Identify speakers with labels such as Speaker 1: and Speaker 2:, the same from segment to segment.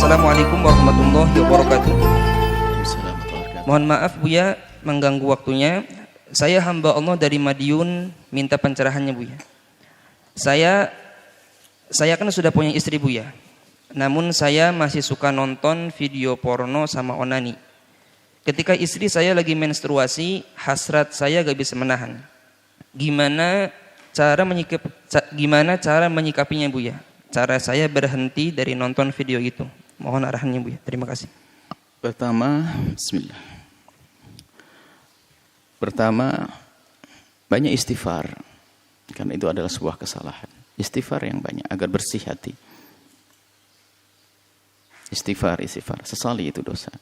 Speaker 1: Assalamualaikum warahmatullahi wabarakatuh.
Speaker 2: Assalamualaikum.
Speaker 1: Mohon maaf Buya mengganggu waktunya. Saya hamba Allah dari Madiun, minta pencerahannya Buya. Saya kan sudah punya istri Buya. Namun saya masih suka nonton video porno sama onani. Ketika istri saya lagi menstruasi, hasrat saya gak bisa menahan. Gimana cara menyikapinya Buya? Cara saya berhenti dari nonton video itu. Mohon arahannya Buya. Terima kasih.
Speaker 2: Pertama, banyak istighfar. Karena itu adalah sebuah kesalahan. Istighfar yang banyak agar bersih hati. Istighfar. Sesali itu dosa.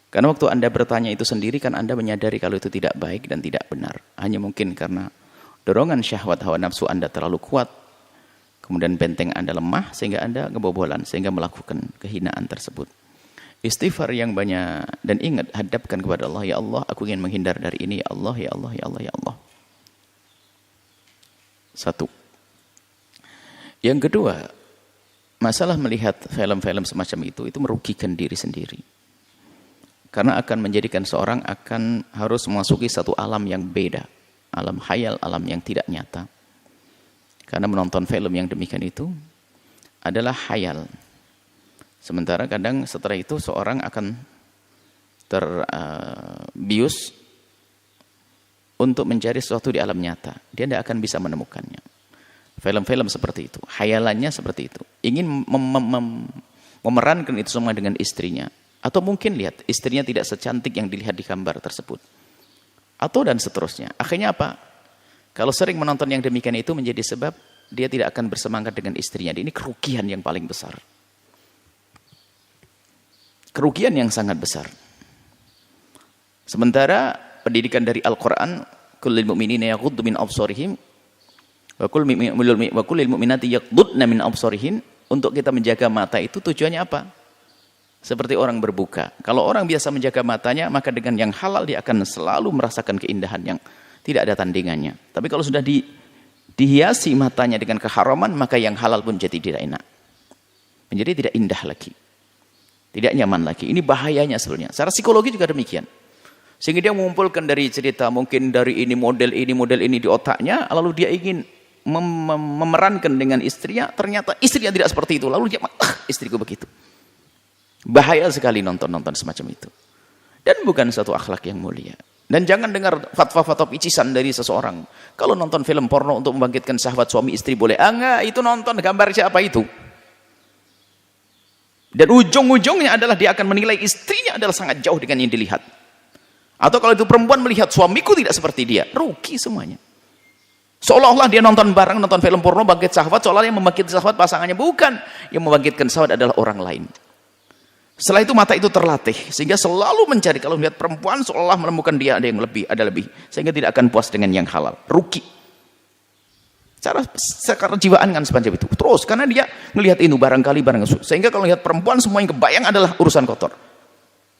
Speaker 2: Karena waktu Anda bertanya itu sendiri kan Anda menyadari kalau itu tidak baik dan tidak benar. Hanya mungkin karena dorongan syahwat hawa nafsu Anda terlalu kuat. Kemudian benteng Anda lemah sehingga Anda kebobolan. Sehingga melakukan kehinaan tersebut. Istighfar yang banyak. Dan ingat, hadapkan kepada Allah. Ya Allah, aku ingin menghindar dari ini. Ya Allah, ya Allah, ya Allah, ya Allah. Satu. Yang kedua, masalah melihat film-film semacam itu merugikan diri sendiri. Karena akan menjadikan seorang akan harus memasuki satu alam yang beda. Alam khayal, alam yang tidak nyata. Karena menonton film yang demikian itu adalah khayal. Sementara kadang setelah itu seorang akan terbius untuk mencari sesuatu di alam nyata. Dia tidak akan bisa menemukannya. Film-film seperti itu, khayalannya seperti itu. Ingin memerankan itu semua dengan istrinya. Atau mungkin lihat, istrinya tidak secantik yang dilihat di gambar tersebut. Atau dan seterusnya. Akhirnya apa? Kalau sering menonton yang demikian itu menjadi sebab dia tidak akan bersemangat dengan istrinya. Ini kerugian yang paling besar. Kerugian yang sangat besar. Sementara pendidikan dari Al-Quran, kullil mu'minina yaghuddu min absarihim wa kullil mu'minati yaghuddna min absarihin. Untuk kita menjaga mata itu tujuannya apa? Seperti orang berbuka. Kalau orang biasa menjaga matanya, maka dengan yang halal dia akan selalu merasakan keindahan yang tidak ada tandingannya. Tapi kalau sudah dihiasi matanya dengan keharaman, maka yang halal pun jadi tidak enak. Menjadi tidak indah lagi. Tidak nyaman lagi. Ini bahayanya sebenarnya. Secara psikologi juga demikian. Sehingga dia mengumpulkan dari cerita, mungkin dari ini model ini di otaknya, lalu dia ingin memerankan dengan istrinya, ternyata istrinya tidak seperti itu. Lalu dia, istriku begitu. Bahaya sekali nonton-nonton semacam itu. Dan bukan satu akhlak yang mulia. Dan jangan dengar fatwa-fatwa picisan dari seseorang. Kalau nonton film porno untuk membangkitkan syahwat suami istri boleh. Enggak, itu nonton gambar siapa itu. Dan ujung-ujungnya adalah dia akan menilai istrinya adalah sangat jauh dengan yang dilihat. Atau kalau itu perempuan melihat suamiku tidak seperti dia. Rugi semuanya. Seolah-olah dia nonton film porno bangkit syahwat. Seolah-olah yang membangkitkan syahwat pasangannya. Bukan. Yang membangkitkan syahwat adalah orang lain. Setelah itu mata itu terlatih sehingga selalu mencari, kalau melihat perempuan seolah menemukan dia ada yang lebih, ada lebih, sehingga tidak akan puas dengan yang halal. Rugi. Secara jiwaan kan sepanjang itu. Terus karena dia melihat itu barangkali sehingga kalau lihat perempuan semua yang kebayang adalah urusan kotor.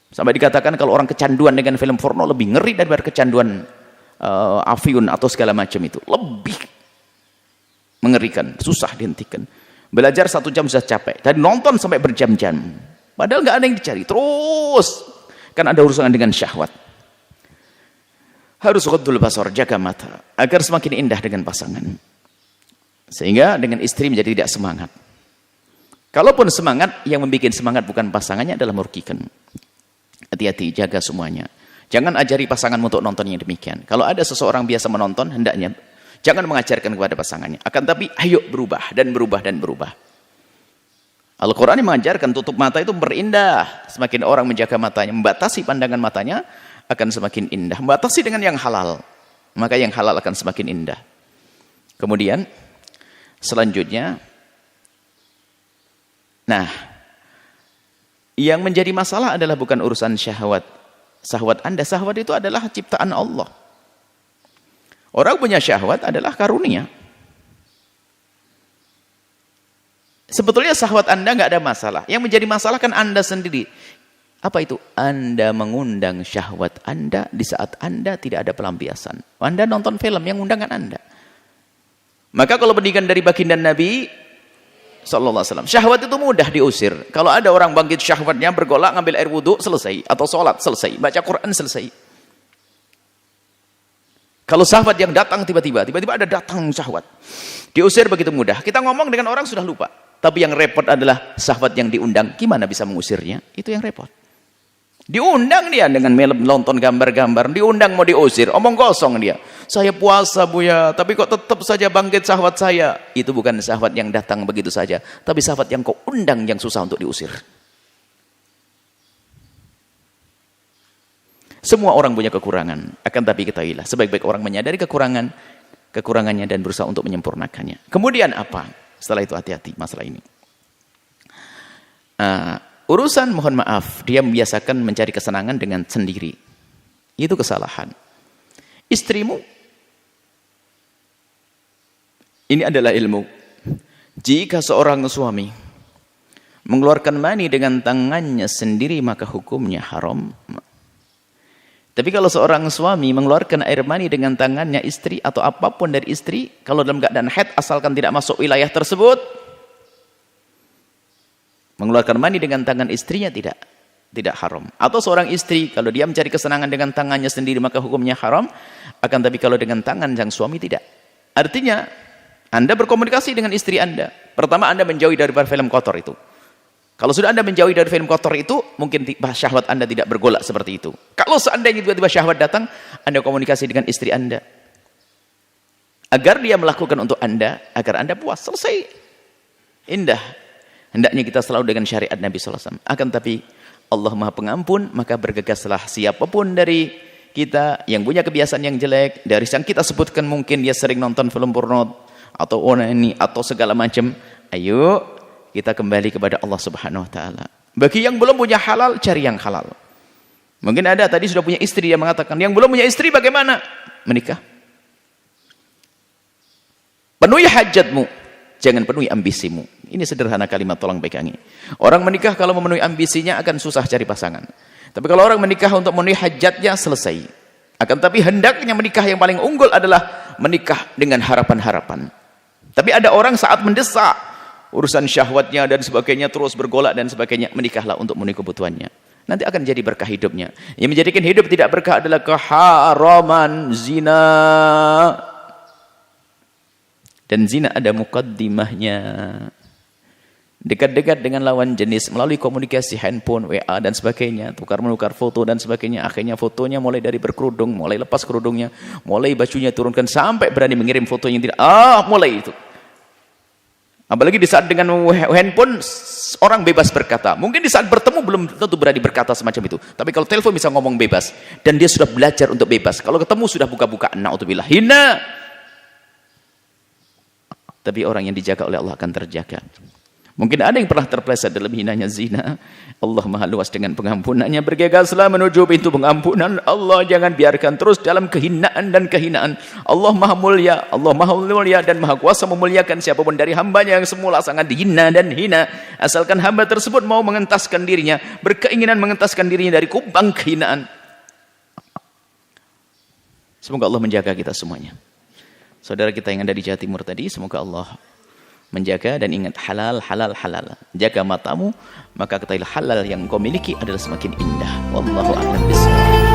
Speaker 2: Sampai dikatakan kalau orang kecanduan dengan film porno lebih ngeri daripada kecanduan afyun atau segala macam itu. Lebih mengerikan, susah dihentikan. Belajar 1 jam sudah capek. Dan nonton sampai berjam-jam. Padahal nggak ada yang dicari. Terus. Kan ada urusan dengan syahwat. Harus ghaddul basar, jaga mata. Agar semakin indah dengan pasangan. Sehingga dengan istri menjadi tidak semangat. Kalaupun semangat, yang membuat semangat bukan pasangannya adalah merugikan. Hati-hati, jaga semuanya. Jangan ajari pasangan untuk nonton yang demikian. Kalau ada seseorang biasa menonton, hendaknya jangan mengajarkan kepada pasangannya. Akan tapi, ayo berubah dan berubah dan berubah. Al-Quran mengajarkan tutup mata itu berindah. Semakin orang menjaga matanya, membatasi pandangan matanya, akan semakin indah. Membatasi dengan yang halal. Maka yang halal akan semakin indah. Kemudian, selanjutnya, yang menjadi masalah adalah bukan urusan syahwat. Syahwat Anda, syahwat itu adalah ciptaan Allah. Orang punya syahwat adalah karunia. Sebetulnya syahwat Anda nggak ada masalah. Yang menjadi masalah kan Anda sendiri. Apa itu? Anda mengundang syahwat Anda di saat Anda tidak ada pelampiasan. Anda nonton film yang undangan Anda. Maka kalau pendidikan dari baginda Nabi, sallallahu alaihi wasallam. Syahwat itu mudah diusir. Kalau ada orang bangkit syahwatnya, bergolak, ngambil air wudhu, selesai. Atau sholat, selesai. Baca Quran, selesai. Kalau syahwat yang datang tiba-tiba ada datang syahwat. Diusir begitu mudah. Kita ngomong dengan orang sudah lupa. Tapi yang repot adalah syahwat yang diundang. Gimana bisa mengusirnya? Itu yang repot. Diundang dia dengan nonton gambar-gambar, diundang mau diusir, omong kosong dia. Saya puasa Buya, tapi kok tetap saja bangkit syahwat saya. Itu bukan syahwat yang datang begitu saja, tapi syahwat yang kau undang yang susah untuk diusir. Semua orang punya kekurangan, akan tapi ketahuilah, sebaik-baik orang menyadari kekurangannya dan berusaha untuk menyempurnakannya. Kemudian apa? Setelah itu hati-hati masalah ini. Urusan mohon maaf, dia membiasakan mencari kesenangan dengan sendiri. Itu kesalahan. Istrimu, ini adalah ilmu. Jika seorang suami mengeluarkan mani dengan tangannya sendiri, maka hukumnya haram. Tapi kalau seorang suami mengeluarkan air mani dengan tangannya istri atau apapun dari istri, kalau dalam keadaan haid asalkan tidak masuk wilayah tersebut, mengeluarkan mani dengan tangan istrinya tidak haram. Atau seorang istri kalau dia mencari kesenangan dengan tangannya sendiri maka hukumnya haram, akan tapi kalau dengan tangan sang suami tidak. Artinya Anda berkomunikasi dengan istri Anda. Pertama Anda menjauhi dari film kotor itu. Kalau sudah Anda menjauhi dari film kotor itu, mungkin syahwat Anda tidak bergolak seperti itu. Kalau seandainya tiba-tiba syahwat datang, Anda komunikasi dengan istri Anda. Agar dia melakukan untuk Anda, agar Anda puas. Selesai. Indah. Hendaknya kita selalu dengan syariat Nabi SAW. Akan tapi Allah Maha Pengampun, maka bergegaslah siapapun dari kita yang punya kebiasaan yang jelek, dari yang kita sebutkan mungkin dia sering nonton film porno, atau onani, atau segala macam. Ayo, kita kembali kepada Allah Subhanahu Wa Taala. Bagi yang belum punya halal, cari yang halal. Mungkin ada tadi sudah punya istri, yang mengatakan, yang belum punya istri bagaimana? Menikah. Penuhi hajatmu, jangan penuhi ambisimu. Ini sederhana kalimat, tolong pegangi. Orang menikah kalau memenuhi ambisinya akan susah cari pasangan. Tapi kalau orang menikah untuk memenuhi hajatnya, selesai. Akan tapi hendaknya menikah yang paling unggul adalah menikah dengan harapan-harapan. Tapi ada orang saat mendesak, urusan syahwatnya dan sebagainya terus bergolak dan sebagainya, menikahlah untuk memenuhi kebutuhannya. Nanti akan jadi berkah hidupnya. Yang menjadikan hidup tidak berkah adalah keharaman zina. Dan zina ada mukaddimahnya. Dekat-dekat dengan lawan jenis melalui komunikasi handphone, WA dan sebagainya, tukar-menukar foto dan sebagainya. Akhirnya fotonya mulai dari berkerudung, mulai lepas kerudungnya, mulai bajunya turunkan sampai berani mengirim foto yang tidak. Mulai itu. Apalagi di saat dengan handphone orang bebas berkata. Mungkin di saat bertemu belum tentu berani berkata semacam itu. Tapi kalau telepon bisa ngomong bebas dan dia sudah belajar untuk bebas. Kalau ketemu sudah buka-bukaan, naudzubillah, hina. Tapi orang yang dijaga oleh Allah akan terjaga. Mungkin ada yang pernah terpeleset dalam hinanya zina. Allah Maha luas dengan pengampunannya. Bergegaslah menuju pintu pengampunan Allah. Jangan biarkan terus dalam kehinaan dan kehinaan. Allah Maha mulia. Allah Maha mulia dan Maha kuasa memuliakan siapapun dari hambanya yang semula sangat dihina dan hina. Asalkan hamba tersebut mau mengentaskan dirinya, berkeinginan mengentaskan dirinya dari kubang kehinaan. Semoga Allah menjaga kita semuanya. Saudara kita yang ada di Jawa Timur tadi, semoga Allah menjaga dan ingat halal, halal, halal. Jaga matamu, maka ketahuilah halal yang kau miliki adalah semakin indah. Wallahu a'lam bishawab.